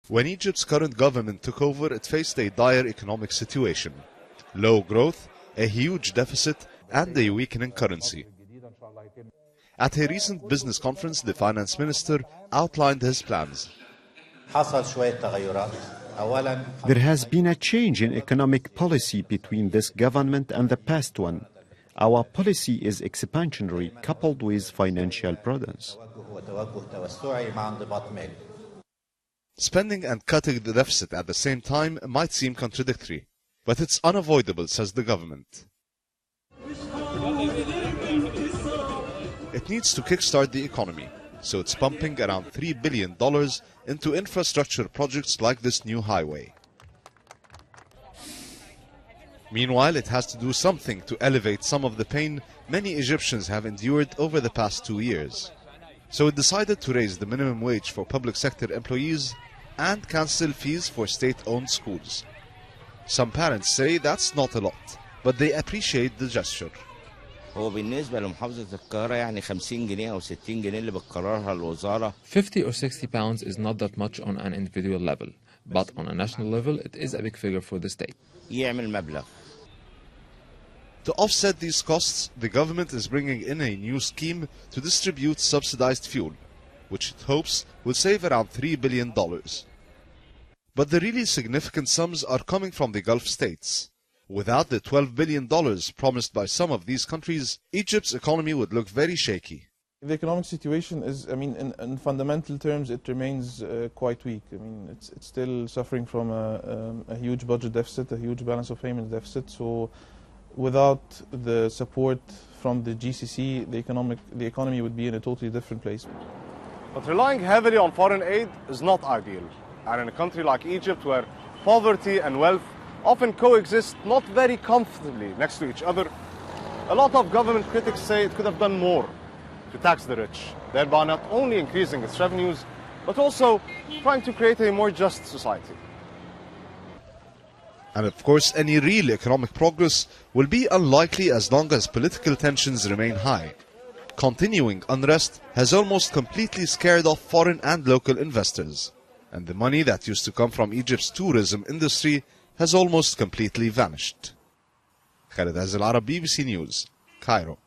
When Egypt's current government took over, it faced a dire economic situation. Low growth, a huge deficit, and a weakening currency. At a recent business conference, the finance minister outlined his plans. There has been a change in economic policy between this government and the past one. Our policy is expansionary, coupled with financial prudence. Spending and cutting the deficit at the same time might seem contradictory, but it's unavoidable, says the government. It needs to kickstart the economy, so it's pumping around $3 billion into infrastructure projects like this new highway. Meanwhile, it has to do something to elevate some of the pain many Egyptians have endured over the past 2 years. So it decided to raise the minimum wage for public sector employees and cancel fees for state-owned schools. Some parents say that's not a lot, but they appreciate the gesture. 50 or 60 pounds is not that much on an individual level, but on a national level it is a big figure for the state. To offset these costs, the government is bringing in a new scheme to distribute subsidized fuel, which it hopes will save around $3 billion. But the really significant sums are coming from the Gulf states. Without the $12 billion promised by some of these countries, Egypt's economy would look very shaky. The economic situation is, in fundamental terms, it remains quite weak. It's still suffering from a huge budget deficit, a huge balance of payments deficit. So without the support from the GCC, the economy would be in a totally different place. But relying heavily on foreign aid is not ideal. And in a country like Egypt, where poverty and wealth often coexist not very comfortably next to each other, a lot of government critics say it could have done more to tax the rich, thereby not only increasing its revenues, but also trying to create a more just society. And of course, any real economic progress will be unlikely as long as political tensions remain high. Continuing unrest has almost completely scared off foreign and local investors, and the money that used to come from Egypt's tourism industry has almost completely vanished. Khaled Azal Arab, BBC News, Cairo.